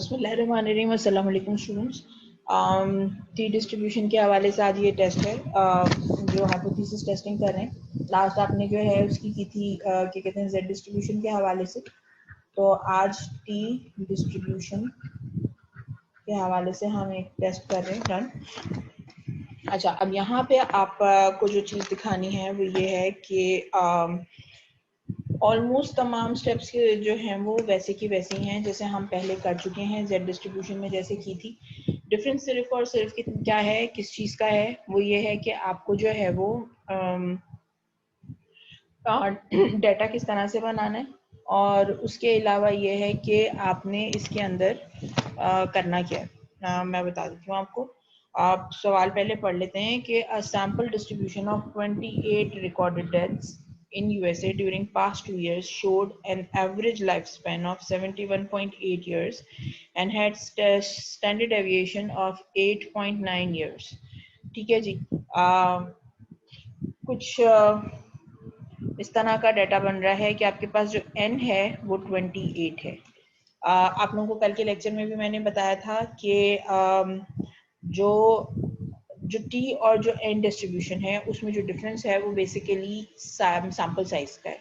बिस्मिल्लाहिर्रहमानिर्रहीम। अस्सलाम वालेकुम स्टूडेंट्स। टी डिस्ट्रीब्यूशन के हवाले से आज ये टेस्ट है जो हाइपोथेसिस टेस्टिंग कर रहे हैं। लास्ट आपने जो है उसकी की थी क्या कहते हैं जेड डिस्ट्रीब्यूशन के हवाले से। तो आज टी डिस्ट्रीब्यूशन के हवाले से हम एक टेस्ट कर रहे हैं। डन। अच्छा, अब यहाँ पे आपको जो चीज़ दिखानी है वो ये है कि ऑलमोस्ट तमाम स्टेप्स जो हैं वो वैसे की वैसे ही हैं जैसे हम पहले कर चुके हैं जेड डिस्ट्रीब्यूशन में जैसे की थी। डिफरेंस सिर्फ और सिर्फ क्या है, किस चीज़ का है, वो ये है कि आपको जो है वो डेटा किस तरह से बनाना है, और उसके अलावा ये है कि आपने इसके अंदर करना क्या है। मैं बता देती हूँ आपको। आप सवाल पहले पढ़ लेते हैं कि a sample distribution of 28 recorded deaths in USA during past 2 years showed an average lifespan of 71.8 years and had standard deviation of 8.9 years। ठीक है जी। कुछ इस तरह का डाटा बन रहा है कि आपके पास जो n है वो 28 है। आप लोगों को कल के लेक्चर में भी मैंने बताया था कि जो टी और जो एन डिस्ट्रीब्यूशन है उसमें जो डिफरेंस है वो बेसिकली सैम्पल साइज का है।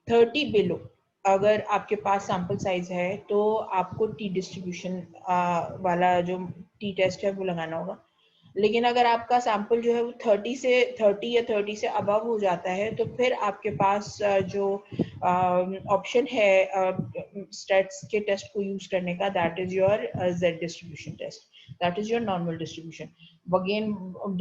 30 बिलो अगर आपके पास सैम्पल साइज है तो आपको टी डिस्ट्रीब्यूशन वाला जो टी टेस्ट है वो लगाना होगा। लेकिन अगर आपका सैंपल जो है वो 30 या 30 से अबव हो जाता है तो फिर आपके पास जो ऑप्शन है स्टेट्स के टेस्ट को यूज करने का, that is your Z distribution test, that is your normal distribution. Again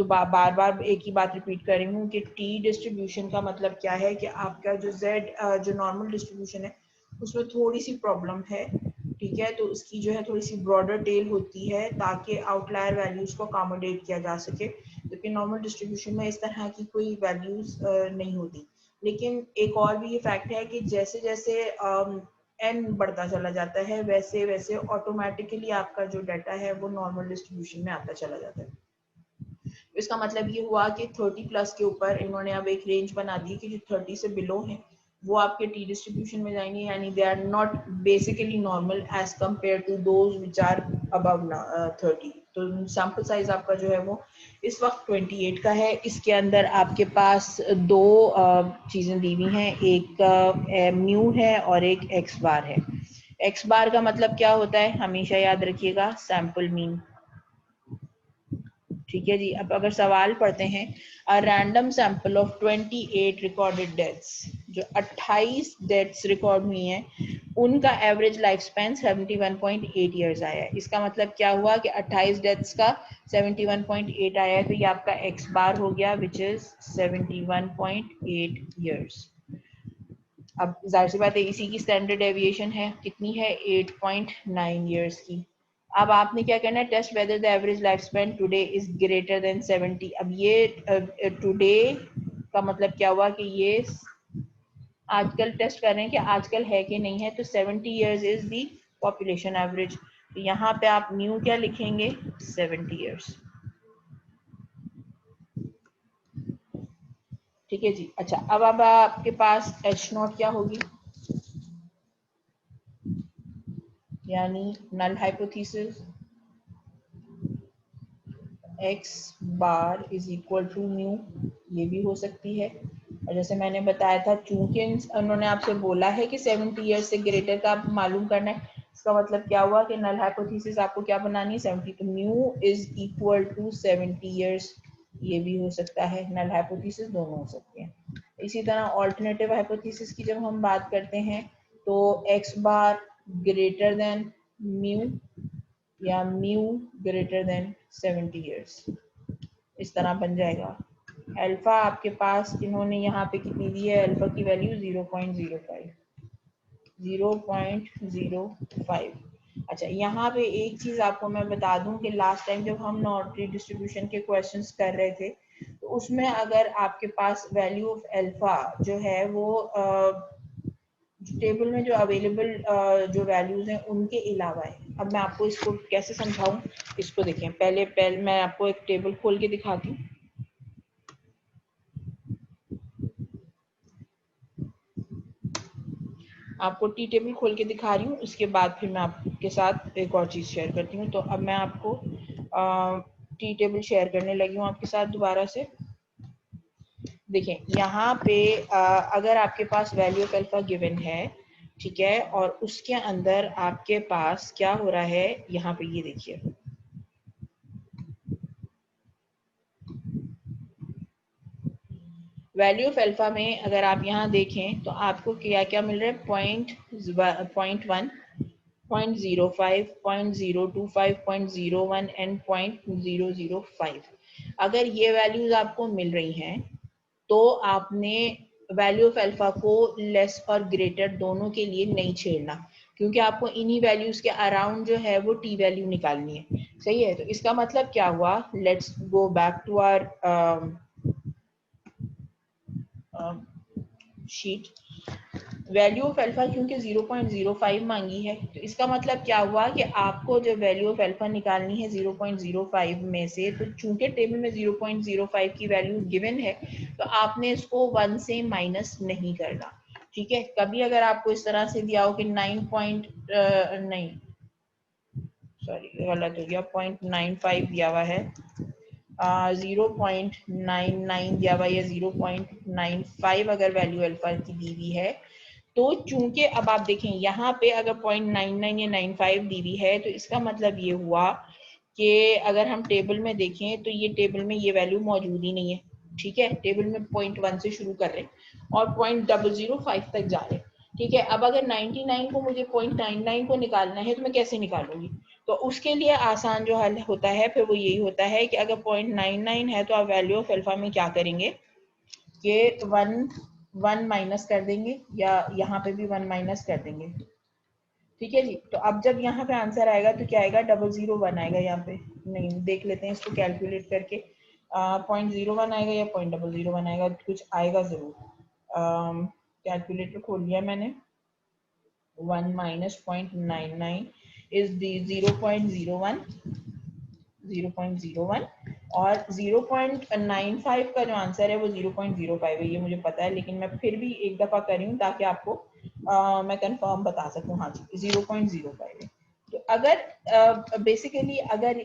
बार बार एक ही बात रिपीट कर रही हूँ कि टी डिस्ट्रीब्यूशन का मतलब क्या है कि आपका जो जेड जो नॉर्मल डिस्ट्रीब्यूशन है उसमें थोड़ी सी प्रॉब्लम है। ठीक है, तो उसकी जो है थोड़ी सी ब्रॉडर टेल होती है ताकि आउटलायर वैल्यूज को अकोमोडेट किया जा सके, जबकि नॉर्मल डिस्ट्रीब्यूशन में इस तरह की कोई वैल्यूज नहीं होती। लेकिन एक और भी ये फैक्ट है कि जैसे जैसे एन बढ़ता चला जाता है वैसे वैसे ऑटोमेटिकली आपका जो डाटा है वो नॉर्मल डिस्ट्रीब्यूशन में आता चला जाता है। इसका मतलब ये हुआ कि 30 प्लस के ऊपर इन्होंने अब एक रेंज बना दी कि जो 30 से बिलो हैं वो आपके टी डिस्ट्रीब्यूशन में जाएंगे, यानी they are not basically normal as compare to those which are above 30। तो सैंपल साइज आपका जो है वो इस वक्त 28 का है। इसके अंदर आपके पास दो चीज़ें दी हुई हैं, एक म्यू है और एक एक्स बार है। एक्स बार का मतलब क्या होता है हमेशा याद रखिएगा, सैंपल मीन। ठीक है जी। अब अगर सवाल पढ़ते हैं, a random sample of 28 recorded deaths, जो 28 डेथ्स रिकॉर्ड हुई हैं उनका एवरेज लाइफ स्पैन 71.8 ईयर्स आया है। इसका मतलब क्या हुआ कि 28 डेथ्स का 71.8 आया है, तो ये आपका एक्स बार हो गया विच इज 71.8 ईयर्स। अब जाहिर सी बात है इसी की स्टैंडर्ड डेविएशन है, कितनी है 8.9 ईयर्स की। अब आपने क्या करना है, test whether the average life span today is greater than 70। अब ये टुडे का मतलब क्या हुआ कि ये आजकल टेस्ट कर रहे हैं कि आजकल है कि नहीं है, तो 70 years is the population average. तो यहाँ पे आप न्यू क्या लिखेंगे, 70 ईयर्स। ठीक है जी। अच्छा, अब आपके पास एच नॉट क्या होगी, यानी null hypothesis x bar is equal to mu, ये भी हो सकती है। और जैसे मैंने बताया था, चूंकि उन्होंने आपसे बोला है कि 70 ईयर्स से ग्रेटर का आप मालूम करना है, इसका मतलब क्या हुआ कि नल हाइपोथेसिस आपको क्या बनानी है, 70। तो mu is equal to 70 years, ये भी हो सकता है। नल हाइपोथेसिस दोनों हो सकते हैं। इसी तरह ऑल्टरनेटिव हाइपोथेसिस की जब हम बात करते हैं तो एक्स बार ग्रेटर देन म्यू या म्यू ग्रेटर देन 70 ईयर्स, इस तरह बन जाएगा। अल्फा आपके पास इन्होंने यहाँ पे कितनी दी है, अल्फा की वैल्यू 0.05। अच्छा, यहाँ पे एक चीज आपको मैं बता दूं कि लास्ट टाइम जब हम नॉर्मल डिस्ट्रीब्यूशन के क्वेश्चंस कर रहे थे तो उसमें अगर आपके पास वैल्यू ऑफ अल्फा जो है वो टेबल में जो अवेलेबल जो वैल्यूज हैं उनके अलावा है। अब मैं आपको इसको कैसे समझाऊं, इसको देखें। पहले मैं आपको एक टेबल खोल के दिखाती हूँ। आपको टी टेबल खोल के दिखा रही हूँ, उसके बाद फिर मैं आपके साथ एक और चीज़ शेयर करती हूँ। तो अब मैं आपको टी टेबल शेयर करने लगी हूँ आपके साथ दोबारा से। देखें यहाँ पे अगर आपके पास वैल्यू ऑफ अल्फा गिवन है, ठीक है, और उसके अंदर आपके पास क्या हो रहा है, यहाँ पे ये देखिए वैल्यू ऑफ अल्फा में अगर आप यहाँ देखें तो आपको क्या क्या मिल रहा है, 0.1, 0.05, 0.025, 0.01 एंड 0.005। अगर ये वैल्यूज आपको मिल रही हैं तो आपने वैल्यू ऑफ अल्फा को लेस और ग्रेटर दोनों के लिए नहीं छेड़ना, क्योंकि आपको इन्हीं वैल्यूज के अराउंड जो है वो टी वैल्यू निकालनी है। सही है, तो इसका मतलब क्या हुआ, let's go back to our sheet. Value of alpha क्योंकि 0.05 मांगी है, तो इसका मतलब क्या हुआ कि आपको जो वैल्यू ऑफ अल्फा निकालनी है 0.05 में से, तो चूंकि टेबल में 0.05 की वैल्यू गिवन है तो आपने इसको 1 से माइनस नहीं करना। ठीक है, कभी अगर आपको इस तरह से दिया हो कि गलत हो गया, 0.95 दिया हुआ है, 0.99 दिया हुआ या 0.95 अगर वैल्यू अल्फा की दी हुई है, तो चूंकि अब आप देखें यहाँ पे अगर 0.99 या 95 दी हुई है, तो इसका मतलब ये हुआ कि अगर हम टेबल में देखें तो ये टेबल में ये वैल्यू मौजूद ही नहीं है। ठीक है, टेबल में 0.1 से शुरू कर रहे हैं और 0.005 तक जा रहे हैं। ठीक है, अब अगर 99 को मुझे 0.99 को निकालना है तो मैं कैसे निकालूंगी, तो उसके लिए आसान जो हल होता है फिर वो यही होता है कि अगर 0.99 है तो आप वैल्यू ऑफ अल्फा में क्या करेंगे कि 1 माइनस कर देंगे, या यहाँ पे भी 1 माइनस कर देंगे। ठीक है जी, तो अब जब यहाँ पे आंसर आएगा तो क्या आएगा, 001 आएगा। यहाँ पे नहीं, देख लेते हैं इसको कैलकुलेट करके, 0.01 आएगा या 0.001 आएगा, कुछ आएगा जरूर। कैलकुलेटर खोल लिया मैंने। 1 माइनस 0.99 इज 0.01, 0.01, और 0.95 का जो आंसर है वो 0.05 है, ये मुझे पता है, लेकिन मैं फिर भी एक दफ़ा कर रही हूँ ताकि आपको मैं कंफर्म बता सकूँ। हाँ जी, 0.05 है। तो अगर बेसिकली अगर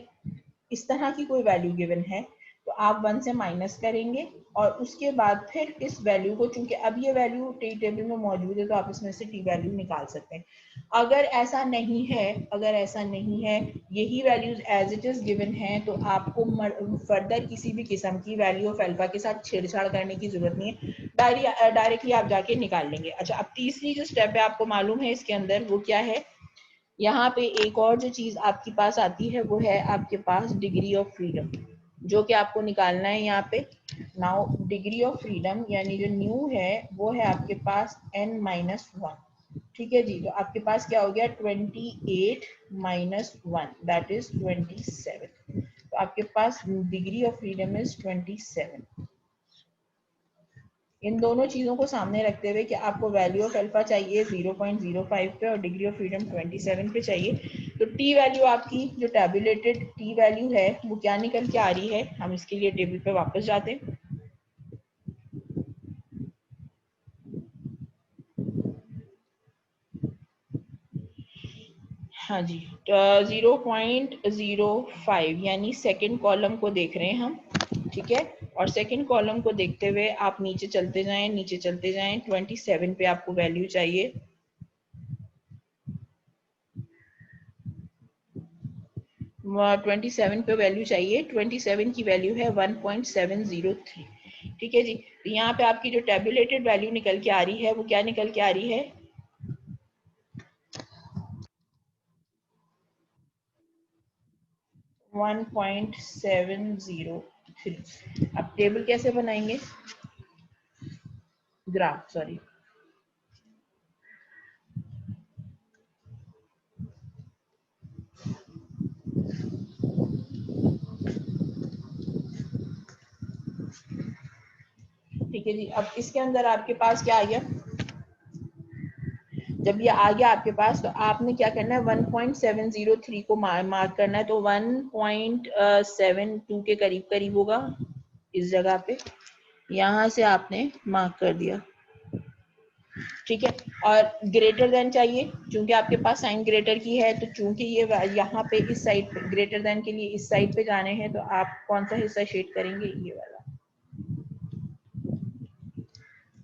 इस तरह की कोई वैल्यू गिवन है तो आप 1 से माइनस करेंगे और उसके बाद फिर इस वैल्यू को, चूंकि अब ये वैल्यू टी टेबल में मौजूद है तो आप इसमें से टी वैल्यू निकाल सकते हैं। अगर ऐसा नहीं है, अगर ऐसा नहीं है, यही values as it is given है, तो आपको फर्दर किसी भी किस्म की वैल्यू ऑफ अल्फा के साथ छेड़छाड़ करने की जरूरत नहीं है, डायरेक्टली आप जाके निकाल लेंगे। अच्छा, अब तीसरी जो स्टेप है आपको मालूम है इसके अंदर वो क्या है, यहाँ पे एक और जो चीज आपके पास आती है वो है आपके पास डिग्री ऑफ फ्रीडम, जो कि आपको निकालना है यहाँ पे। नाउ डिग्री ऑफ फ्रीडम यानी जो न्यू है वो है आपके पास n-1। ठीक है जी, तो आपके पास क्या हो गया, 28 माइनस 1 दैट इज 27। तो आपके पास डिग्री ऑफ फ्रीडम इज 27। इन दोनों चीजों को सामने रखते हुए कि आपको वैल्यू ऑफ अल्फा चाहिए 0.05 पे और डिग्री ऑफ फ्रीडम 27 पे चाहिए, तो टी वैल्यू आपकी जो टैबुलेटेड टी वैल्यू है वो क्या निकल के आ रही है, हम इसके लिए टेबल पे वापस जाते हैं। हाँ जी, 0.05 यानी सेकेंड कॉलम को देख रहे हैं हम। ठीक है, और सेकेंड कॉलम को देखते हुए आप नीचे चलते जाएं, नीचे चलते जाएं, 27 पे आपको वैल्यू चाहिए। 27 पे वैल्यू चाहिए, 27 की वैल्यू है 1.703। ठीक है जी, तो यहाँ पे आपकी जो टेबुलेटेड वैल्यू निकल के आ रही है वो क्या निकल के आ रही है, 1.703। अब टेबल कैसे बनाएंगे, ग्राफ सॉरी, ठीक है जी। अब इसके अंदर आपके पास क्या आ गया, जब ये आ गया आपके पास तो आपने क्या करना है, 1.703 को मार्क करना है, तो 1.72 के करीब करीब होगा इस जगह पे, यहाँ से आपने मार्क कर दिया। ठीक है। और ग्रेटर देन चाहिए, चूंकि आपके पास साइन ग्रेटर की है, तो चूंकि ये यहाँ पे इस साइड पे ग्रेटर देन के लिए इस साइड पे जाने हैं, तो आप कौन सा हिस्सा शेड करेंगे, ये वाला।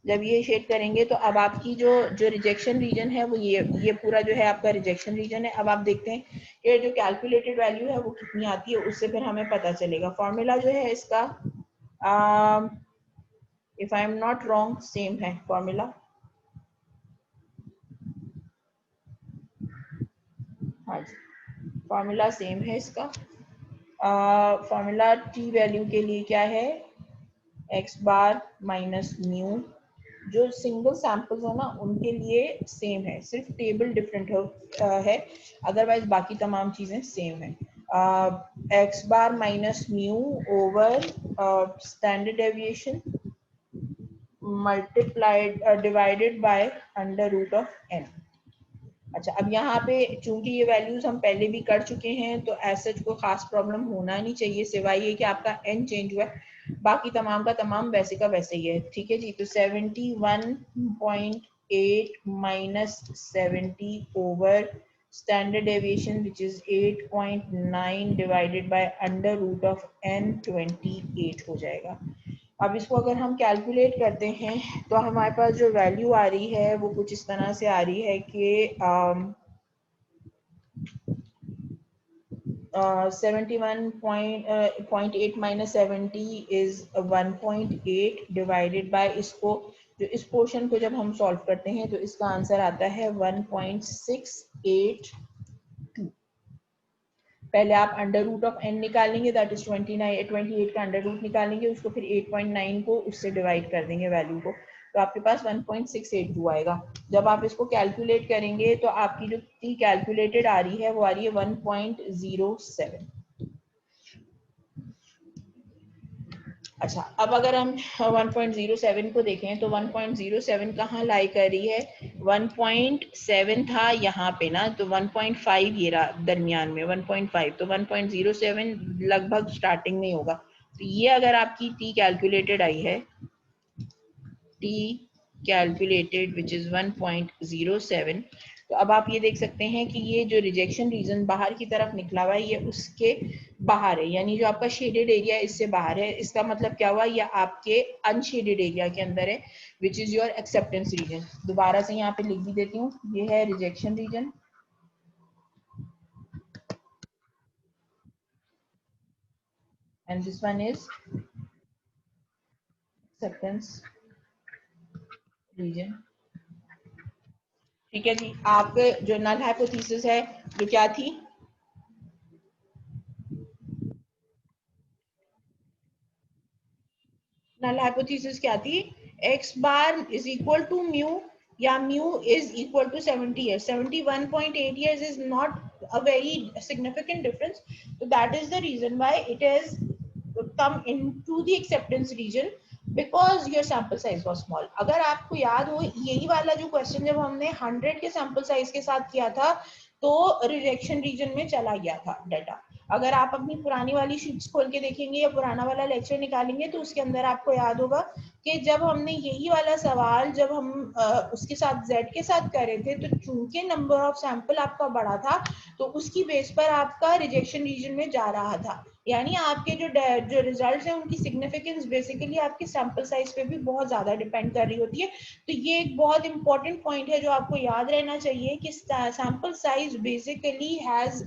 जब ये शेड करेंगे तो अब आपकी जो जो रिजेक्शन रीजन है वो ये पूरा जो है आपका रिजेक्शन रीजन है। अब आप देखते हैं कि जो कैलकुलेटेड वैल्यू है वो कितनी आती है, उससे फिर हमें पता चलेगा। फॉर्मूला जो है इसका, if I am not wrong, same है फॉर्मूला। हाँ जी, फॉर्मूला सेम है इसका। फॉर्मूला टी वैल्यू के लिए क्या है, एक्स बार माइनस म्यू। जो सिंगल सैंपल्स हो ना उनके लिए सेम है, सिर्फ टेबल डिफरेंट है, अदरवाइज बाकी तमाम चीजें सेम है। X bar minus mu over standard deviation multiplied divided by under root of n. अच्छा, अब यहाँ पे चूंकि ये वैल्यूज हम पहले भी कर चुके हैं, तो ऐसा कोई खास प्रॉब्लम होना नहीं चाहिए, सिवाय ये कि आपका एन चेंज हुआ है, बाकी तमाम का तमाम वैसे का वैसे ही है। ठीक है जी, तो 71.8 minus 70 over standard deviation which is 8.9 divided by under root of n 28 हो जाएगा। अब इसको अगर हम कैलकुलेट करते हैं तो हमारे पास जो वैल्यू आ रही है वो कुछ इस तरह से आ रही है कि 71.8 माइनस 70 इज 1.8 डिवाइडेड बाय, इसको जो इस पोर्शन को जब हम सॉल्व करते हैं तो इसका आंसर आता है 1.682। पहले आप अंडर रूट ऑफ n निकालेंगे, दैट इज 28 का अंडर रूट निकालेंगे, उसको फिर 8.9 को उससे डिवाइड कर देंगे वैल्यू को, तो आपके पास 1.682 आएगा। जब आप इसको कैलकुलेट करेंगे तो आपकी जो टी कैलकुलेटेड आ रही है वो आ रही है 1.07। अच्छा, अब अगर हम 1.07 को देखें तो 1.07 कहाँ लाई कर रही है, 1.7 था यहाँ पे ना, तो 1.5 ये रहा दरमियान में 1.5, तो 1.07 लगभग स्टार्टिंग में होगा। तो ये अगर आपकी टी कैलकुलेटेड आई है, टी कैलकुलेटेड विच इज 1.07, तो अब आप ये देख सकते हैं कि ये जो रिजेक्शन रीजन बाहर की तरफ निकला हुआ है ये उसके बाहर है, यानी जो आपका शेडेड एरिया इससे बाहर है। इसका मतलब क्या हुआ, ये आपके अनशेडेड एरिया के अंदर है which is your acceptance region. दोबारा से यहाँ पे लिख भी देती हूँ, ये है rejection region and this one is acceptance region. ठीक है जी, आपके जो नल हाइपोथेसिस है जो क्या थी, नल हाइपोथेसिस क्या थी, x bar is equal to mu या mu is equal to 70 years, 71.8 years is not a very significant difference, so that is the reason why it has come into the acceptance region because your sample size was small। अगर आपको याद हो यही वाला जो question जब हमने 100 के सैंपल साइज के साथ किया था तो रिजेक्शन रीजन में चला गया था डाटा। अगर आप अपनी पुरानी वाली शीट्स खोल के देखेंगे या पुराना वाला लेक्चर निकालेंगे तो उसके अंदर आपको याद होगा कि जब हमने यही वाला सवाल जब हम उसके साथ z के साथ कर रहे थे, तो चूंकि नंबर ऑफ सैंपल आपका बड़ा था तो उसकी बेस पर आपका रिजेक्शन रीजन में जा रहा था, यानी आपके जो रिजल्ट है उनकी सिग्निफिकेंस बेसिकली आपके सैंपल साइज पे भी बहुत ज्यादा डिपेंड कर रही होती है। तो ये एक बहुत इंपॉर्टेंट पॉइंट है जो आपको याद रहना चाहिए कि sample size basically has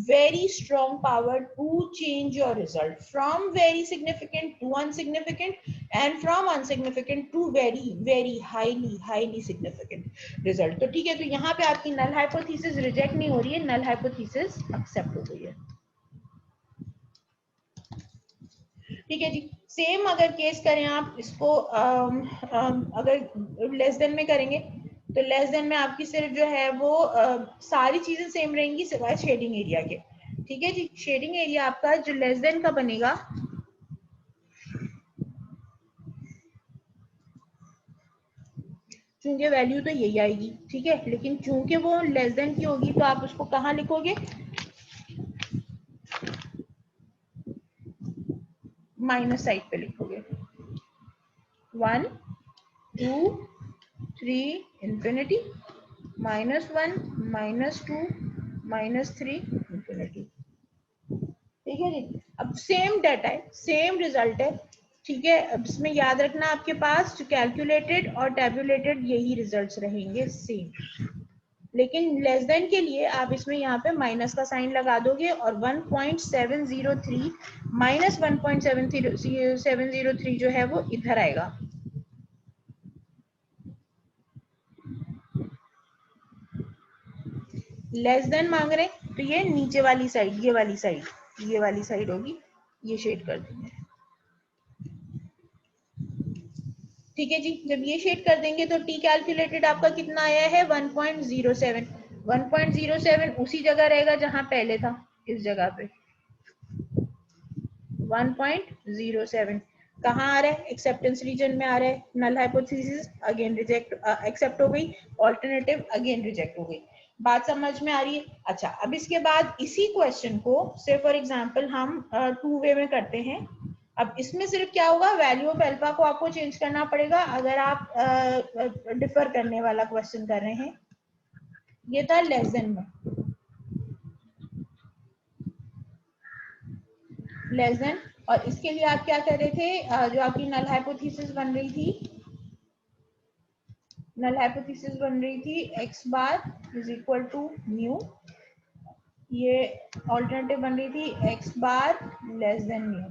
very strong power to change your result from very significant to insignificant and from insignificant to very highly significant result। तो ठीक है, तो यहाँ पे आपकी null hypothesis reject नहीं हो रही है, null hypothesis accept हो गई है। ठीक है जी, सेम अगर केस करें आप इसको अगर लेस देन में करेंगे तो लेस देन में आपकी सिर्फ जो है वो सारी चीजें सेम रहेंगी सिवाय शेडिंग एरिया के। ठीक है जी, शेडिंग एरिया आपका जो लेस देन का बनेगा चूंकि वैल्यू तो यही आएगी, ठीक है, लेकिन चूंकि वो लेस देन की होगी तो आप उसको कहाँ लिखोगे, माइनस साइड पे लिखोगे। 1 2 3 इंफिनिटी, -1 -2 -3 इंफिनिटी। ठीक है जी। अब सेम डाटा है, सेम रिजल्ट है, ठीक है। अब इसमें याद रखना आपके पास जो कैलकुलेटेड और टैबुलेटेड यही रिजल्ट्स रहेंगे सेम, लेकिन लेस देन के लिए आप इसमें यहाँ पे माइनस का साइन लगा दोगे और 1.703 माइनस 1.703 जो है वो इधर आएगा। लेस देन मांग रहे तो ये नीचे वाली साइड, ये वाली साइड होगी, ये शेड कर देंगे। ठीक है जी। जब ये शेड कर देंगे तो टी कैलकुलेटेड आपका कितना आया है 1.07। 1.07 उसी जगह रहेगा जहां पहले था, इस जगह पे 1.07 कहाँ आ रहा है, एक्सेप्टेंस रीजन में आ रहा है। Null hypothesis again reject, accept हो गई, ऑल्टरनेटिव अगेन रिजेक्ट हो गई। बात समझ में आ रही है? अच्छा, अब इसके बाद इसी क्वेश्चन को से फॉर एग्जांपल हम 2 वे में करते हैं। अब इसमें सिर्फ क्या होगा, वैल्यू ऑफ अल्फा को आपको चेंज करना पड़ेगा अगर आप डिफर करने वाला क्वेश्चन कर रहे हैं। ये था लेस देन में, लेस देन, और इसके लिए आप क्या कर रहे थे, जो आपकी नल हाइपोथेसिस बन रही थी, नल हाइपोथेसिस बन रही थी x bar is equal to mu, ये ऑल्टरनेटिव बन रही थी x bar less than mu.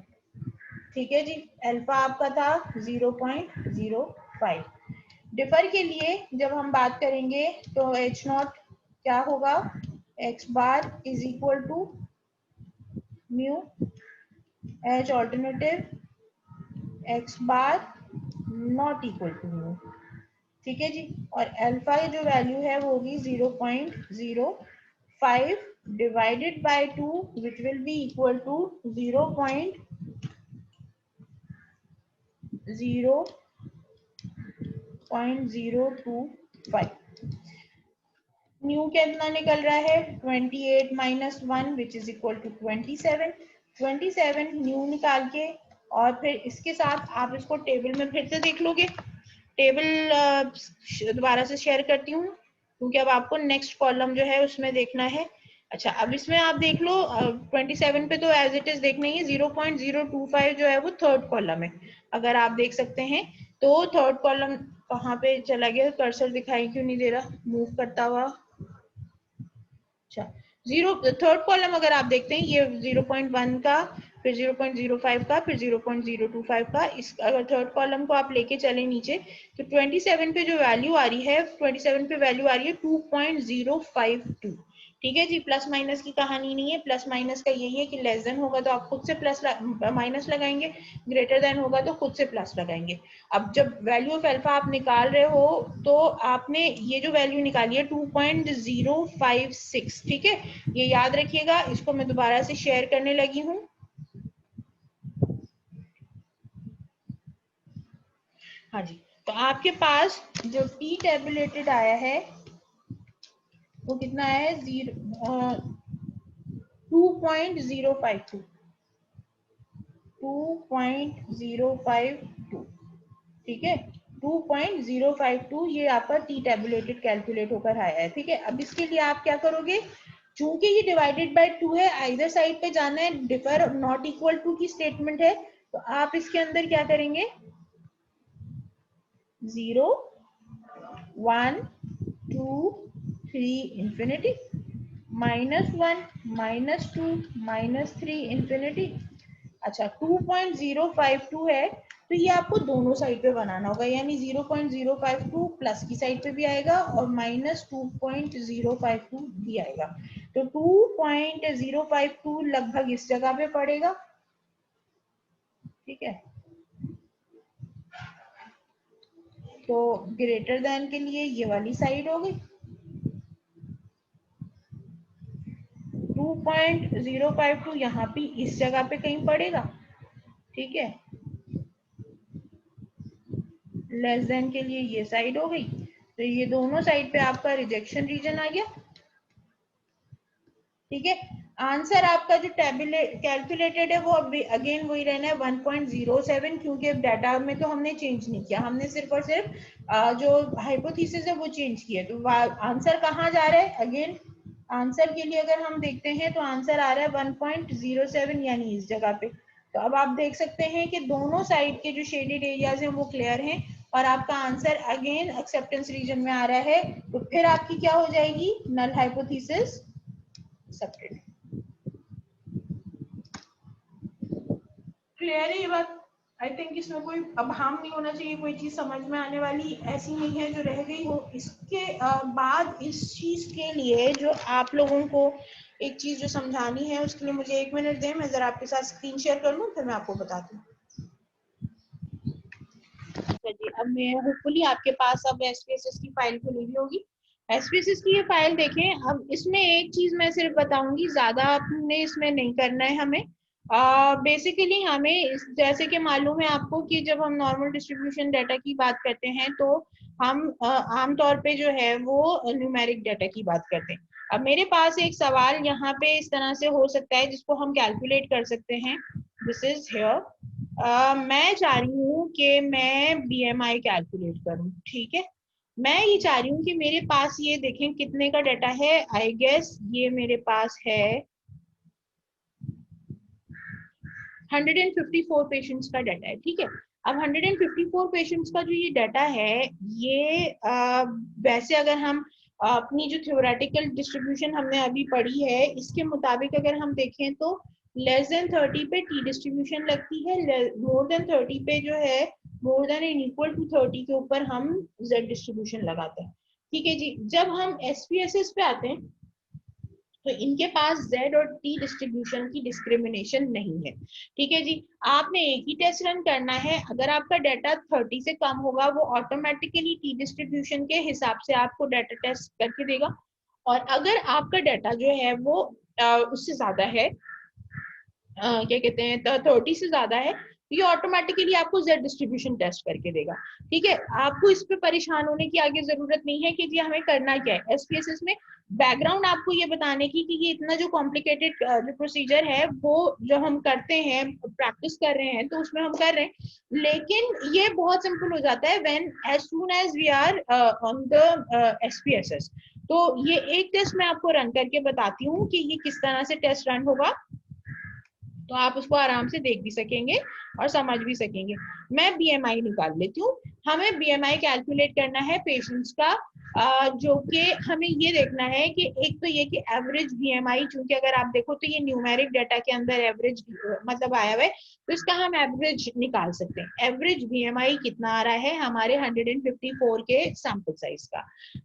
ठीक है जी। अल्फा आपका था 0.05। डिफर के लिए जब हम बात करेंगे तो एच नॉट क्या होगा, x bar is equal to mu H alternative x bar not equal to mu. ठीक है जी। और अल्फा की जो वैल्यू है वो होगी 0.05 divided by 2 which will be equal to 0.025। Nu कितना निकल रहा है 28 minus 1 which is equal to 27। 27 nu निकाल के और फिर इसके साथ आप इसको टेबल में फिर से देख लोगे। टेबल दोबारा से शेयर करती हूँ क्योंकि अब आपको नेक्स्ट कॉलम जो है उसमें देखना है। अच्छा, अब इसमें आप देख लो 27 पे तो एज इट इज देखना ही है। 0.025 जो है वो थर्ड कॉलम है, अगर आप देख सकते हैं तो थर्ड कॉलम कहाँ पे चला गया, कर्सर दिखाई क्यों नहीं दे रहा मूव करता हुआ। अच्छा, थर्ड कॉलम अगर आप देखते हैं ये 0.1 का, फिर 0.05 का, फिर 0.025 का, इस अगर थर्ड कॉलम को आप लेके चले नीचे तो 27 पे जो वैल्यू आ रही है, 27 पे वैल्यू आ रही है 2.052। ठीक है जी। प्लस माइनस की कहानी नहीं है, प्लस माइनस का यही है कि लेस देन होगा तो आप खुद से प्लस माइनस लगाएंगे, ग्रेटर देन होगा तो खुद से प्लस लगाएंगे। अब जब वैल्यू ऑफ अल्फा आप निकाल रहे हो तो आपने ये जो वैल्यू निकाली है 2.056, ठीक है, ये याद रखिएगा। इसको मैं दोबारा से शेयर करने लगी हूँ। हाँ जी, तो आपके पास जो टी टेबुलेटेड आया है वो कितना है 2.052, 2.052। ठीक है, 2.052 ये आपका टी टेबुलेटेड कैलकुलेट होकर आया है। ठीक है, अब इसके लिए आप क्या करोगे, चूंकि ये डिवाइडेड बाय 2 है, आइदर साइड पे जाना है, डिफर नॉट इक्वल टू की स्टेटमेंट है, तो आप इसके अंदर क्या करेंगे 0 1 2 3 इंफिनिटी, -1 -2 -3 इंफिनिटी। अच्छा, 2.052 है तो ये आपको दोनों साइड पे बनाना होगा, यानी 0.052 प्लस की साइड पे भी आएगा और -2.052 भी आएगा। तो 2.052 लगभग इस जगह पे पड़ेगा। ठीक है, तो ग्रेटर देन के लिए ये वाली साइड हो गई, 2.052 यहाँ पे इस जगह पे कहीं पड़ेगा। ठीक है, लेस देन के लिए ये साइड हो गई, तो ये दोनों साइड पे आपका रिजेक्शन रीजन आ गया। ठीक है, आंसर आपका जो कैलकुलेटेड है वो अगेन वही रहना है 1.07, क्योंकि डाटा में तो हमने चेंज नहीं किया, हमने सिर्फ और सिर्फ जो हाइपोथेसिस है वो चेंज किया। तो आंसर कहाँ जा रहा है? अगेन आंसर के लिए अगर हम देखते हैं तो आंसर आ रहा है 1.07, यानी इस जगह पे। तो अब आप देख सकते हैं कि दोनों साइड के जो शेडेड एरियाज हैं वो क्लियर हैं, और आपका आंसर अगेन एक्सेप्टेंस रीजन में आ रहा है। तो फिर आपकी क्या हो जाएगी? Null hypothesis accepted. क्लियर है ये बात? आई थिंक इसमें कोई अभाम नहीं होना चाहिए, कोई चीज समझ में आने वाली ऐसी नहीं है जो रह गई हो। इसके बाद इस चीज के लिए जो आप लोगों को एक चीज जो समझानी है, उसके लिए मुझे 1 मिनट दें, मैं जरा आपके साथ स्क्रीन शेयर कर लूं, फिर मैं आपको बताती हूँ। जी, अब मैं होपफुली आपके पास अब एसपीएसएस की फाइल खुली हुई होगी। एसपीएसएस की ये फाइल देखें। अब इसमें एक चीज मैं सिर्फ बताऊंगी, ज्यादा आपने इसमें नहीं करना है हमें। बेसिकली हमें जैसे कि मालूम है आपको कि जब हम नॉर्मल डिस्ट्रीब्यूशन डाटा की बात करते हैं तो हम आमतौर पे जो है वो न्यूमेरिक डाटा की बात करते हैं। अब मेरे पास एक सवाल यहाँ पे इस तरह से हो सकता है जिसको हम कैलकुलेट कर सकते हैं। This is here. मैं चाह रही हूँ कि मैं बीएमआई कैलकुलेट करूँ, ठीक है। मैं ये चाह रही हूँ कि मेरे पास ये देखें कितने का डाटा है। आई गेस ये मेरे पास है 154 पेशेंट्स का डाटा है, ठीक है। अब 154 पेशेंट्स का जो ये डाटा है, ये वैसे अगर हम अपनी जो थ्योरेटिकल डिस्ट्रीब्यूशन हमने अभी पढ़ी है इसके मुताबिक अगर हम देखें तो लेस देन 30 पे टी डिस्ट्रीब्यूशन लगती है, मोर देन 30 पे जो है more than and equal to 30 के ऊपर हम जेड डिस्ट्रीब्यूशन लगाते हैं, ठीक है जी। जब हम एसपीएसएस पे आते हैं तो इनके पास Z और T डिस्ट्रीब्यूशन की डिस्क्रिमिनेशन नहीं है, ठीक है जी। आपने एक ही टेस्ट रन करना है, अगर आपका डाटा 30 से कम होगा वो ऑटोमेटिकली T डिस्ट्रीब्यूशन के हिसाब से आपको डाटा टेस्ट करके देगा, और अगर आपका डाटा जो है वो उससे ज्यादा है, क्या कहते हैं 30 से ज्यादा है, तो ये ऑटोमेटिकली आपको जेड डिस्ट्रीब्यूशन टेस्ट करके देगा, ठीक है। आपको इस पे परेशान होने की आगे जरूरत नहीं है कि जी हमें करना क्या है एसपीएसएस में। बैकग्राउंड आपको ये बताने की कि ये इतना जो कॉम्प्लिकेटेड जो प्रोसीजर है वो जो हम करते हैं प्रैक्टिस कर रहे हैं तो उसमें हम कर रहे हैं, लेकिन ये बहुत सिंपल हो जाता है when as soon as we are on the SPSS. तो ये एक टेस्ट मैं आपको रन करके बताती हूँ कि ये किस तरह से टेस्ट रन होगा, तो आप उसको आराम से देख भी सकेंगे और समझ भी सकेंगे। मैं बीएमआई निकाल लेती हूँ। हमें बीएमआई कैलकुलेट करना है पेशेंट्स का, जो कि हमें ये देखना है कि एक तो ये कि एवरेज बीएमआई, चूंकि अगर आप देखो तो ये न्यूमेरिक डाटा के अंदर एवरेज मतलब आया हुआ है, तो इसका हम एवरेज निकाल सकते हैं। एवरेज बीएमआई कितना आ रहा है हमारे 154 के सैंपल साइज का,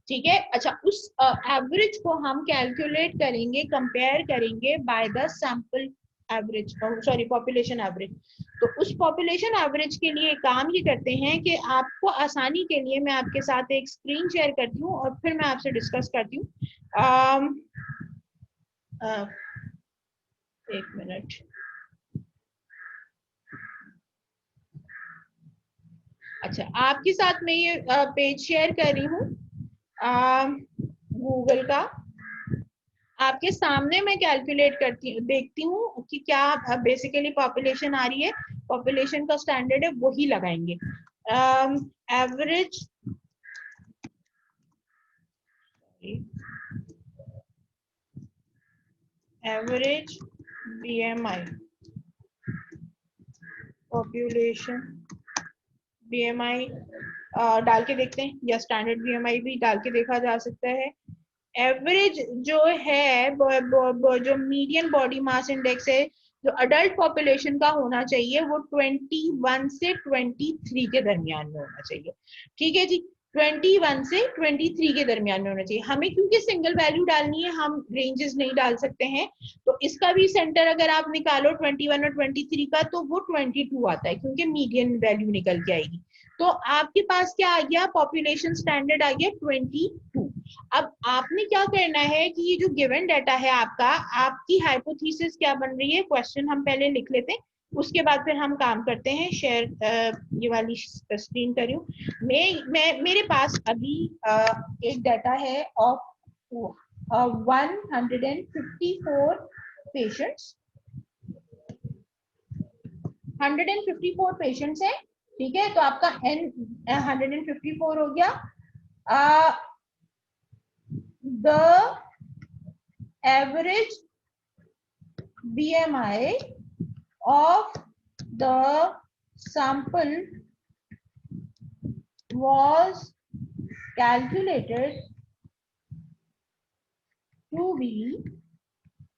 ठीक है। अच्छा, उस एवरेज को हम कैलकुलेट करेंगे, कंपेयर करेंगे by the sample average, sorry population average. तो उस पॉपुलेशन एवरेज के लिए काम ये करते हैं कि आपको आसानी के लिए मैं आपके साथ एक स्क्रीन शेयर करती हूँ और फिर मैं आपसे डिस्कस करती हूँ। एक मिनट। अच्छा, आपके साथ मैं ये पेज शेयर कर रही हूँ गूगल का। आपके सामने मैं कैलकुलेट करती हूँ, देखती हूँ कि क्या बेसिकली पॉपुलेशन आ रही है, पॉपुलेशन का स्टैंडर्ड है वही लगाएंगे। Average average BMI population BMI डाल के देखते हैं, या स्टैंडर्ड बीएमआई भी डाल के देखा जा सकता है। एवरेज जो है जो मीडियन बॉडी मास इंडेक्स है जो अडल्ट पॉपुलेशन का होना चाहिए वो 21 से 23 के दरमियान में होना चाहिए, ठीक है जी। 21 से 23 के दरमियान में होना चाहिए। हमें क्योंकि सिंगल वैल्यू डालनी है, हम रेंजेस नहीं डाल सकते हैं, तो इसका भी सेंटर अगर आप निकालो 21 और 23 का तो वो 22 आता है, क्योंकि मीडियन वैल्यू निकल के आएगी। तो आपके पास क्या आ गया? पॉपुलेशन स्टैंडर्ड आ गया 22। अब आपने क्या करना है कि ये जो गिवन डाटा है आपका, आपकी हाइपोथेसिस क्या बन रही है, क्वेश्चन हम पहले लिख लेते हैं, उसके बाद फिर हम काम करते हैं। शेयर ये वाली स्क्रीन कर रही हूँ मैं मेरे पास अभी एक डाटा है ऑफ 154 पेशेंट्स, 154 पेशेंट्स है, ठीक है, तो आपका n 154 हो गया। The average BMI of the sample was calculated to be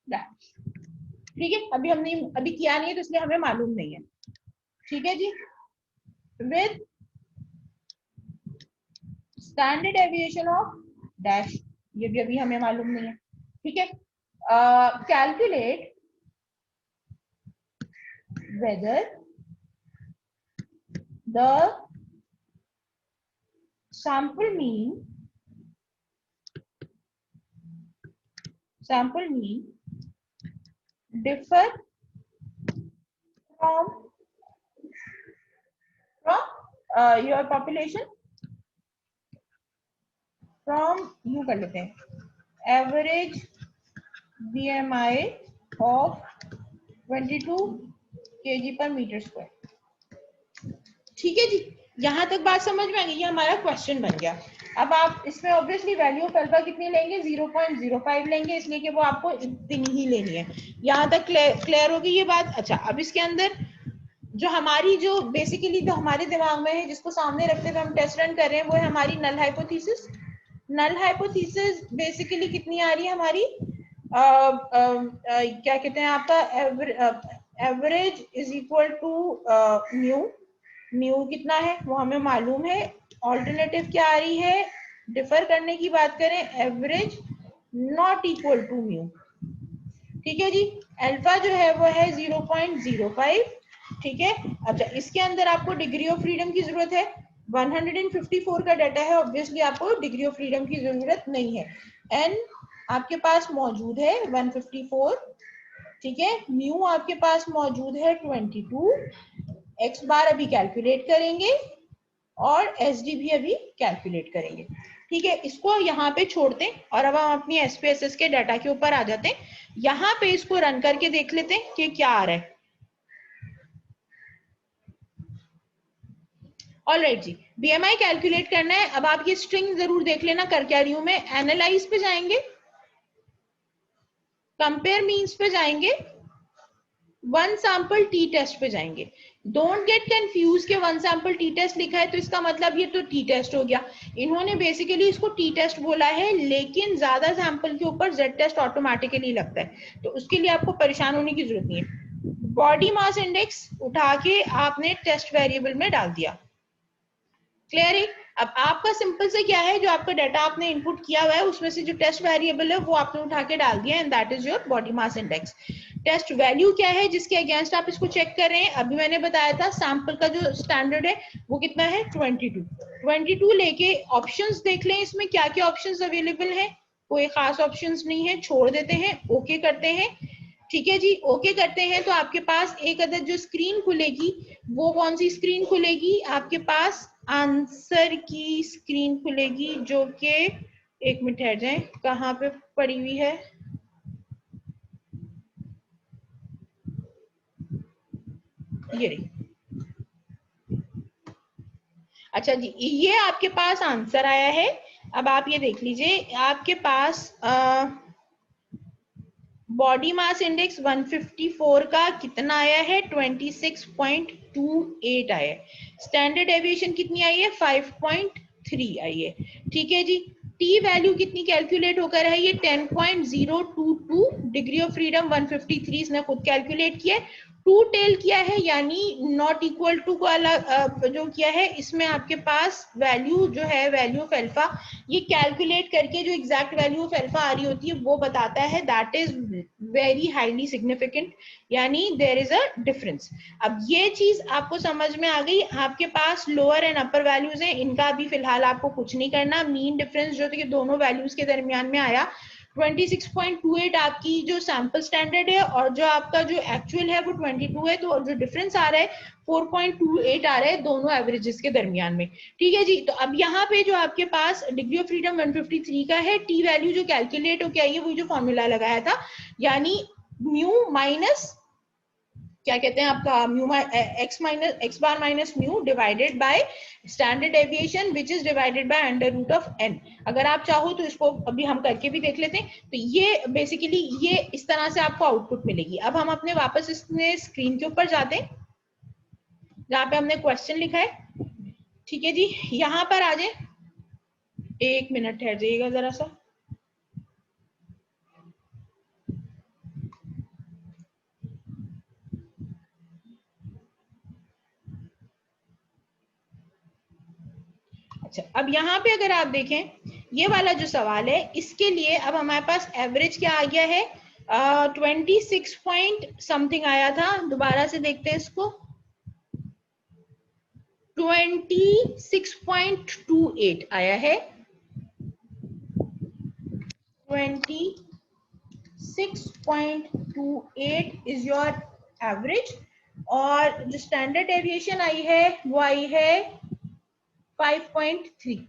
dash। ठीक है, अभी हमने अभी किया नहीं है तो इसलिए हमें मालूम नहीं है, ठीक है जी। With standard deviation of dash, ये भी अभी हमें मालूम नहीं है, ठीक है। Calculate whether the sample mean differ from your population, from you कर लेते हैं, average BMI of 22 kg per meter square। ठीक है जी, यहां तक बात समझ में आ गई, ये हमारा क्वेश्चन बन गया। अब आप इसमें ऑब्वियसली वैल्यू ऑफ अल्फा कितनी लेंगे, 0.05 लेंगे, इसलिए कि वो आपको इतनी ही लेनी है। यहां तक क्लियर होगी ये बात। अच्छा, अब इसके अंदर जो हमारी जो बेसिकली जो हमारे दिमाग में है, जिसको सामने रखते हुए हम टेस्ट रन कर रहे हैं, वो है हमारी null hypothesis. Null hypothesis basically कितनी आ रही है हमारी, क्या कहते हैं आपका, average is equal to mu. Mu कितना है वो हमें मालूम है। ऑल्टरनेटिव क्या आ रही है, डिफर करने की बात करें, average not equal to mu, ठीक है जी। अल्फा जो है वो है 0.05, ठीक है। अच्छा, इसके अंदर आपको डिग्री ऑफ फ्रीडम की जरूरत है, 154 का डाटा है, ऑब्वियसली आपको डिग्री ऑफ फ्रीडम की जरूरत नहीं है। एन आपके पास मौजूद है 154, ठीक है। म्यू आपके पास मौजूद है 22, एक्स बार अभी कैलकुलेट करेंगे और एस डी भी अभी कैलकुलेट करेंगे, ठीक है। इसको यहाँ पे छोड़ते हैं और अब हम अपनी एसपीएसएस के डाटा के ऊपर आ जाते हैं। यहाँ पे इसको रन करके देख लेते हैं कि क्या आ रहा है। ऑलराइट जी, बीएमआई कैलकुलेट करना है। अब आप ये स्ट्रिंग जरूर देख लेना, कर क्या रही हूं मैं। एनालाइज पे जाएंगे, कंपेयर मीन्स पे जाएंगे, वन सैंपल टी टेस्ट पे जाएंगे। डोंट गेट कंफ्यूज के वन सैंपल टी टेस्ट लिखा है तो इसका मतलब ये तो टी टेस्ट हो गया। इन्होंने बेसिकली इसको टी टेस्ट बोला है, लेकिन ज्यादा सैंपल के ऊपर जेड टेस्ट ऑटोमेटिकली लगता है, तो उसके लिए आपको परेशान होने की जरूरत नहीं है। बॉडी मास इंडेक्स उठा के आपने टेस्ट वेरिएबल में डाल दिया, क्लियर है। अब आपका सिंपल से क्या है, जो आपका डाटा आपने इनपुट किया हुआ है उसमें से जो टेस्ट वेरिएबल है वो आपने उठा के डाल दिया, and that is your body mass index. Test value क्या है जिसके अगेंस्ट आप इसको चेक कर रहे हैं, अभी मैंने बताया था सैंपल का जो स्टैंडर्ड है वो कितना है, 22 लेके ऑप्शंस देख लें, इसमें क्या क्या ऑप्शंस अवेलेबल है। कोई खास ऑप्शंस नहीं है, छोड़ देते हैं, ओके करते हैं, ठीक है जी। ओके करते हैं तो आपके पास एक अदद जो स्क्रीन खुलेगी, वो कौन सी स्क्रीन खुलेगी, आपके पास आंसर की स्क्रीन खुलेगी, जो कि एक मिनट ठहर जाए, कहाँ पे पड़ी हुई है, ये रही। अच्छा जी, ये आपके पास आंसर आया है। अब आप ये देख लीजिए, आपके पास बॉडी मास इंडेक्स 154 का कितना आया है, 26.28 आया है। स्टैंडर्ड एविएशन कितनी आई है, 5.3 आई है, ठीक है जी। टी वैल्यू कितनी कैलकुलेट होकर है, ये 10.022। डिग्री ऑफ फ्रीडम 153 इसने खुद कैलकुलेट किया है। टू टेल किया है, यानी नॉट इक्वल टू को अलग जो किया है, इसमें आपके पास वैल्यू जो है, वैल्यू ऑफ अल्फा, ये कैलकुलेट करके जो एग्जैक्ट वैल्यू ऑफ अल्फा आ रही होती है वो बताता है, that is very highly significant, यानी देयर इज अ डिफरेंस। अब ये चीज आपको समझ में आ गई। आपके पास लोअर एंड अपर वैल्यूज हैं, इनका अभी फिलहाल आपको कुछ नहीं करना। मीन डिफरेंस जो कि दोनों वैल्यूज के दरमियान में आया 26.28 आपकी जो सैंपल स्टैंडर्ड है, और जो आपका जो एक्चुअल है वो 22 है, तो जो डिफरेंस आ रहा है 4.28 आ रहा है दोनों एवरेजेस के दरमियान में, ठीक है जी। तो अब यहाँ पे जो आपके पास डिग्री ऑफ फ्रीडम 153 का है, टी वैल्यू जो कैलकुलेट हो क्या, ये वही जो फॉर्मूला लगाया था, यानी म्यू माइनस क्या कहते हैं आपका mu x bar minus mu divided by standard deviation which is divided by under root of n. अगर आप चाहो तो इसको अभी हम करके भी देख लेते हैं। तो ये बेसिकली ये इस तरह से आपको आउटपुट मिलेगी। अब हम अपने वापस इसमें स्क्रीन के ऊपर जाते हैं जहां पे हमने क्वेश्चन लिखा है। ठीक है जी, यहां पर आ जाए, एक मिनट ठहर जाइएगा जरा सा। अच्छा, अब यहाँ पे अगर आप देखें ये वाला जो सवाल है इसके लिए अब हमारे पास एवरेज क्या आ गया है, 26 पॉइंट समथिंग आया था। दोबारा से देखते हैं इसको, 26.28 आया है, 26.28 इज योर एवरेज। और जो स्टैंडर्ड डेविएशन आई है वो आई है 5.3।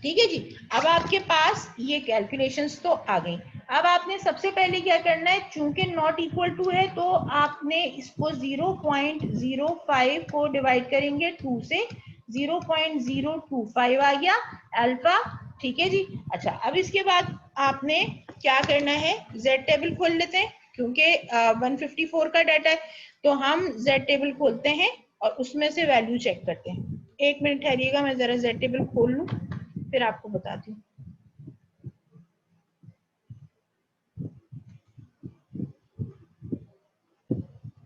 ठीक है जी। अब आपके पास ये कैलकुलेशंस तो आ गई। अब आपने सबसे पहले क्या करना है, चूंकि नॉट इक्वल टू है तो आपने इसको 0.05 को डिवाइड करेंगे 2 से, 0.025 आ गया अल्फा। ठीक है जी। अच्छा, अब इसके बाद आपने क्या करना है, जेड टेबल खोल लेते हैं क्योंकि 154 का डाटा है तो हम जेड टेबल खोलते हैं और उसमें से वैल्यू चेक करते हैं। एक मिनट ठहरिएगा, मैं जरा जेड टेबल खोल लूं फिर आपको बताती हूँ।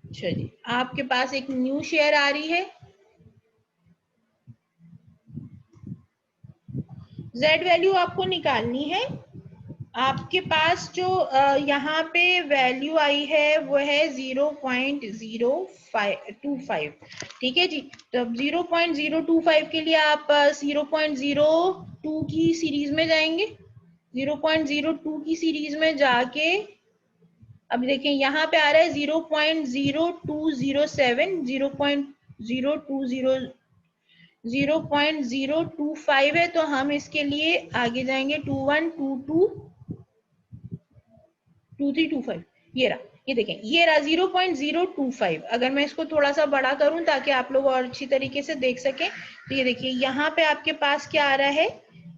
अच्छा जी, आपके पास एक न्यू शेयर आ रही है, जेड वैल्यू आपको निकालनी है। आपके पास जो यहाँ पे वैल्यू आई है वो है 0.025। ठीक है जी। तो 0.025 के लिए आप 0.02 की सीरीज में जाएंगे। 0.02 की सीरीज में जाके अब देखें यहाँ पे आ रहा है 0.0207, 0.025 है तो हम इसके लिए आगे जाएंगे 2122 2325। ये रहा, ये देखें ये रहा 0.025। अगर मैं इसको थोड़ा सा बड़ा करूं ताकि आप लोग और अच्छी तरीके से देख सकें तो ये देखिए यहाँ पे आपके पास क्या आ रहा है,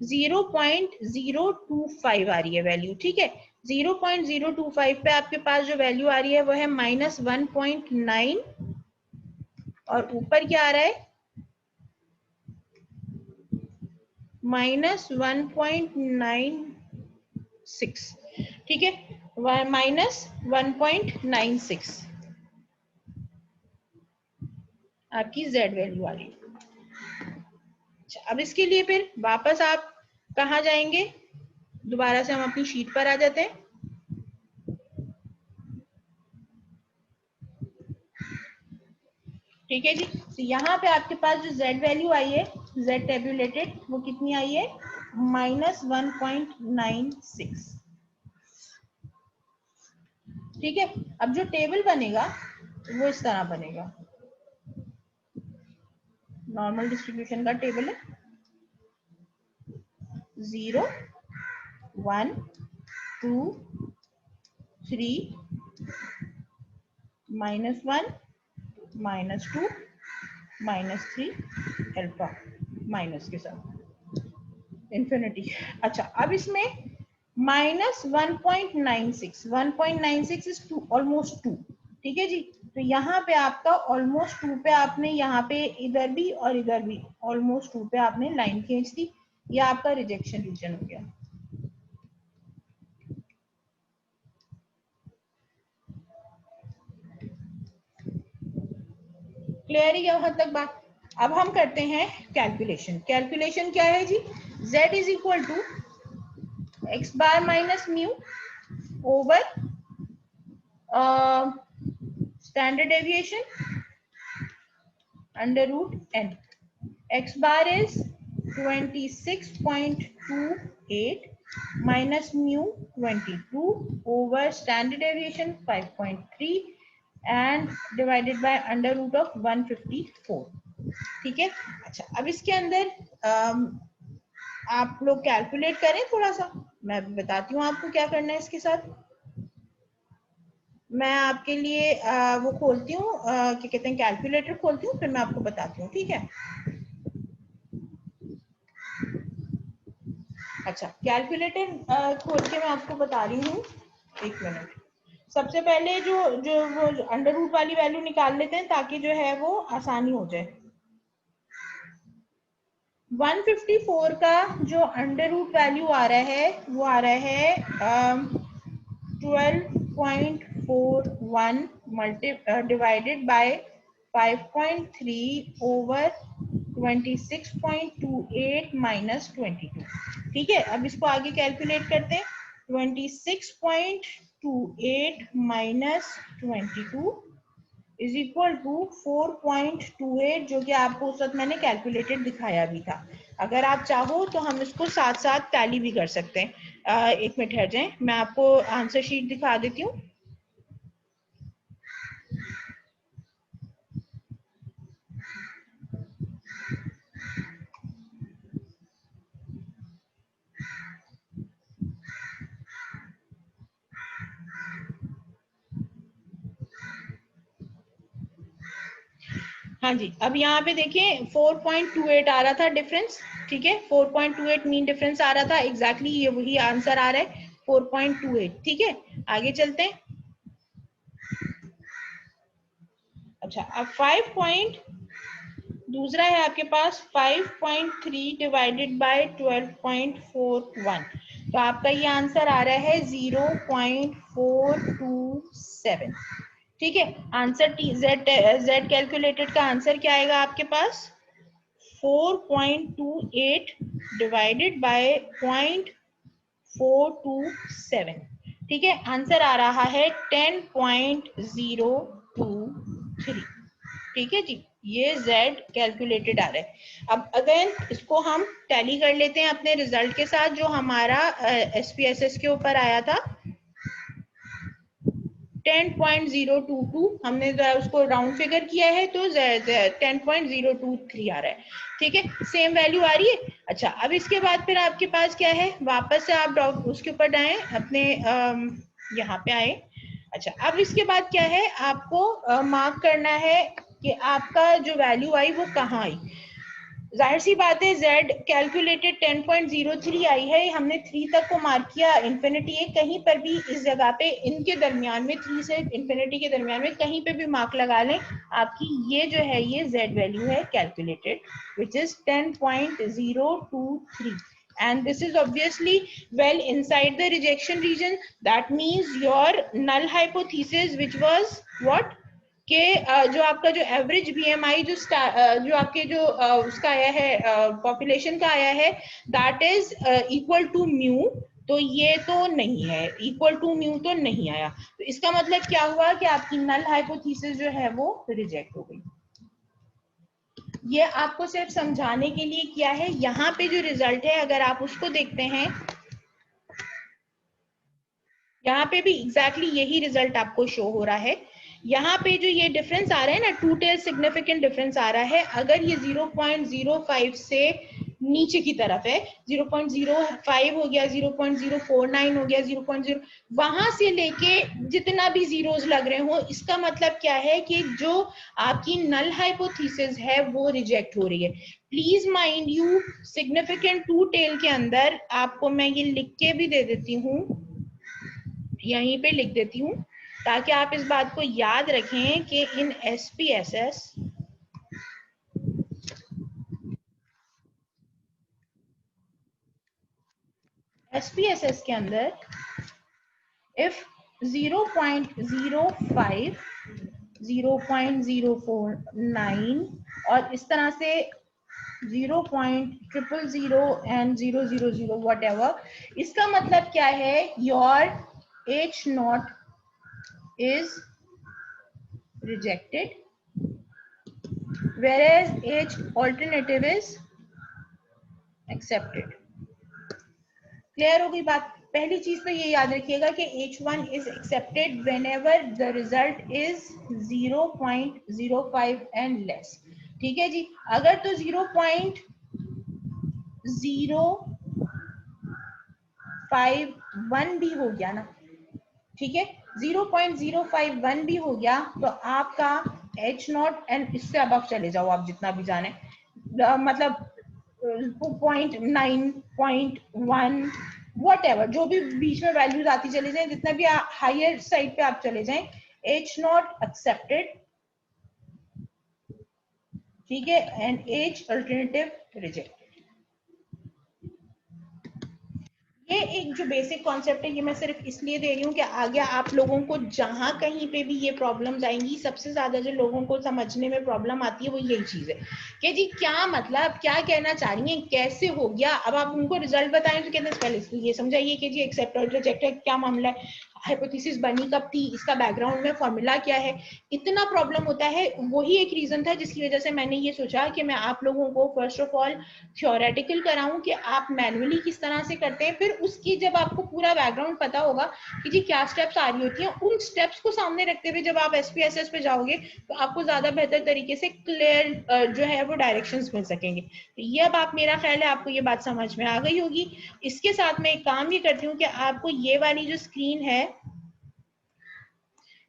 0.025 आ रही है वैल्यू। ठीक है, 0.025 पे आपके पास जो वैल्यू आ रही है वो है -1.9 और ऊपर क्या आ रहा है -1.96। ठीक है, -1.96 आपकी जेड वैल्यू आ गई। अच्छा, अब इसके लिए फिर वापस आप कहाँ जाएंगे, दोबारा से हम अपनी शीट पर आ जाते हैं। ठीक है जी। तो यहाँ पे आपके पास जो जेड वैल्यू आई है, जेड टेबुलेटेड, वो कितनी आई है, -1.96। ठीक है, अब जो टेबल बनेगा वो इस तरह बनेगा, नॉर्मल डिस्ट्रीब्यूशन का टेबल है, 0 1 2 3 -1 -2 -3 अल्फा माइनस के साथ इंफिनिटी। अच्छा, अब इसमें -1.96 इज ऑलमोस्ट 2। ठीक है जी। तो यहाँ पे आपका ऑलमोस्ट 2 पे आपने यहाँ पे इधर भी और इधर भी ऑलमोस्ट 2 पे आपने लाइन खींच दी, यह आपका रिजेक्शन रीजन हो गया। क्लियर है यहाँ तक बात। अब हम करते हैं कैलकुलेशन। कैलकुलेशन क्या है जी, z is equal to x bar minus mu over standard deviation under root n। x bar is 26.28 minus mu 22 over standard deviation 5.3 and divided by under root of 154। ठीक है। अच्छा, अब इसके अंदर आप लोग कैलकुलेट करें थोड़ा सा। मैं अभी बताती हूँ आपको क्या करना है इसके साथ। मैं आपके लिए वो खोलती हूँ, क्या कहते हैं, कैलकुलेटर खोलती हूँ, फिर मैं आपको बताती हूँ, ठीक है। अच्छा, कैलकुलेटर खोल के मैं आपको बता रही हूँ, एक मिनट। सबसे पहले जो जो वो अंडर रूट वाली वैल्यू निकाल लेते हैं ताकि जो है वो आसानी हो जाए। 154 का जो अंडर रूट वैल्यू आ रहा है वो आ रहा है 12.41 multi divided by 5.3 over 26.28 minus 22। ठीक है, अब इसको आगे कैलकुलेट करते हैं। 26.28 माइनस 22 इज इक्वल टू 4.28, जो कि आपको उस वक्त मैंने कैलकुलेटेड दिखाया भी था। अगर आप चाहो तो हम इसको साथ साथ टैली भी कर सकते हैं। एक मिनट ठहर जाएं, मैं आपको आंसर शीट दिखा देती हूँ। हाँ जी, अब यहाँ पे देखिए 4.28 आ रहा था डिफरेंस। ठीक है, 4.28 मीन डिफरेंस आ रहा था, एग्जैक्टली ये वही आंसर आ रहा है 4.28। ठीक है, आगे चलते हैं। अच्छा, अब 5 दूसरा है आपके पास 5.3 डिवाइडेड बाय 12.41, तो आपका ये आंसर आ रहा है 0.427। ठीक है, आंसर जेड कैलकुलेटेड का आंसर क्या आएगा आपके पास? 4.28 डिवाइडेड बाय 0.427। ठीक है, आंसर आ रहा है 10.023। ठीक है जी, ये Z कैलकुलेटेड आ रहा है। अब अगेन इसको हम टैली कर लेते हैं अपने रिजल्ट के साथ, जो हमारा SPSS के ऊपर आया था 10.022। हमने जो है उसको राउंड फिगर किया है तो 10.023 आ रहा है। ठीक है, सेम वैल्यू आ रही है। अच्छा, अब इसके बाद फिर आपके पास क्या है, वापस से आप उसके ऊपर आए अपने यहाँ पे आए। अच्छा, अब इसके बाद क्या है, आपको मार्क करना है कि आपका जो वैल्यू आई वो कहाँ आई। जाहिर सी बात है, Z कैलकुलेटेड 10.03 आई है, हमने 3 तक को मार्क किया, इंफिनिटी है, कहीं पर भी इस जगह पे इनके दरमियान में 3 से इंफिनिटी के दरमियान में कहीं पे भी मार्क लगा लें, आपकी ये जो है ये Z वैल्यू है calculated, which is 10.023, and this is obviously well inside the rejection region. That means your null hypothesis, which was what, कि जो आपका जो एवरेज बीएमआई जो आपके जो उसका आया है, पॉपुलेशन का आया है, that is equal to mu, तो ये तो नहीं है, इक्वल टू म्यू तो नहीं आया, तो इसका मतलब क्या हुआ कि आपकी नल हाइपोथेसिस जो है वो रिजेक्ट हो गई। ये आपको सिर्फ समझाने के लिए किया है। यहाँ पे जो रिजल्ट है अगर आप उसको देखते हैं, यहाँ पे भी एग्जैक्टली यही रिजल्ट आपको शो हो रहा है। यहाँ पे जो ये डिफरेंस आ रहा है ना, टू टेल सिग्निफिकेंट डिफरेंस आ रहा है, अगर ये 0.05 से नीचे की तरफ है, 0.05 हो गया, 0.049 हो गया, 0.0, वहां से लेके जितना भी जीरोस लग रहे हो, इसका मतलब क्या है कि जो आपकी नल हाइपोथेसिस है वो रिजेक्ट हो रही है। Please mind you, significant two tail के अंदर आपको मैं ये लिख के भी दे देती हूँ, यहीं पे लिख देती हूँ ताकि आप इस बात को याद रखें कि इन SPSS के अंदर इफ 0.05, 0.049 और इस तरह से 0.000 एंड 000 whatever, इसका मतलब क्या है, your H0 is rejected whereas H alternative is accepted. Clear हो गई बात? पहली चीज तो ये याद रखिएगा कि H1 is accepted whenever the result is 0.05 and less. ठीक है जी, अगर तो 0.0 0.051 भी हो गया ना, ठीक है, 0.051 भी हो गया तो आपका H0 एंड इससे अब आप चले जाओ, आप जितना भी जाने, मतलब 0.9, 0.1, वट एवर, जो भी बीच में वैल्यूज आती चले जाए, जितना भी हायर साइड पे आप चले जाएं, H0 एक्सेप्टेड, ठीक है, एंड H अल्टरनेटिव रिजेक्ट। ये एक जो बेसिक कॉन्सेप्ट है, ये मैं सिर्फ इसलिए दे रही हूँ कि आगे आप लोगों को जहां कहीं पे भी ये प्रॉब्लम्स आएंगी, सबसे ज्यादा जो लोगों को समझने में प्रॉब्लम आती है वो यही चीज है कि जी क्या मतलब, क्या कहना चाह रही हैं, कैसे हो गया। अब आप उनको रिजल्ट बताएं तो कहते हैं पहले ये समझाइए कि जी एक्सेप्ट और रिजेक्ट है, क्या मामला है, हाइपोथेसिस बनी कब थी, इसका बैकग्राउंड में फॉर्मूला क्या है, इतना प्रॉब्लम होता है। वही एक रीजन था जिसकी वजह से मैंने ये सोचा कि मैं आप लोगों को फर्स्ट ऑफ ऑल थ्योरेटिकल कराऊं कि आप मैनुअली किस तरह से करते हैं, फिर उसकी जब आपको पूरा बैकग्राउंड पता होगा कि जी क्या स्टेप्स आ रही होती हैं, उन स्टेप्स को सामने रखते हुए जब आप SPSS पे जाओगे तो आपको ज्यादा बेहतर तरीके से क्लियर जो है वो डायरेक्शंस मिल सकेंगे। तो ये अब आप, मेरा ख्याल है आपको ये बात समझ में आ गई होगी। इसके साथ मैं एक काम ये करती हूँ कि आपको ये वाली जो स्क्रीन है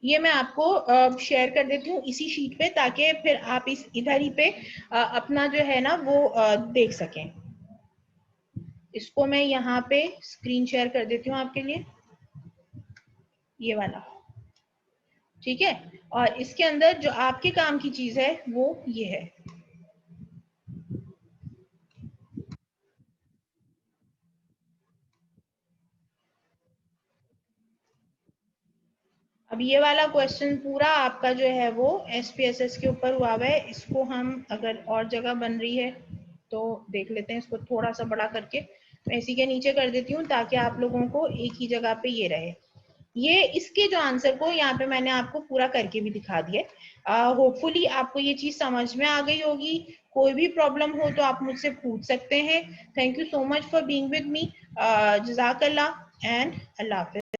ये मैं आपको शेयर कर देती हूँ इसी शीट पे, ताकि फिर आप इस इधर ही पे अपना जो है ना वो देख सकें। इसको मैं यहाँ पे स्क्रीन शेयर कर देती हूँ आपके लिए, ये वाला, ठीक है। और इसके अंदर जो आपके काम की चीज है वो ये है। अब ये वाला क्वेश्चन पूरा आपका जो है वो SPSS के ऊपर हुआ है। इसको हम अगर और जगह बन रही है तो देख लेते हैं, इसको थोड़ा सा बड़ा करके मैं इसी के नीचे कर देती हूँ ताकि आप लोगों को एक ही जगह पे ये रहे। ये इसके जो आंसर को यहाँ पे मैंने आपको पूरा करके भी दिखा दिया। होपफुली आपको ये चीज समझ में आ गई होगी। कोई भी प्रॉब्लम हो तो आप मुझसे पूछ सकते हैं। Thank you so much for being with me. जज़ाकल्लाह एंड अल्लाह हाफ़िज़।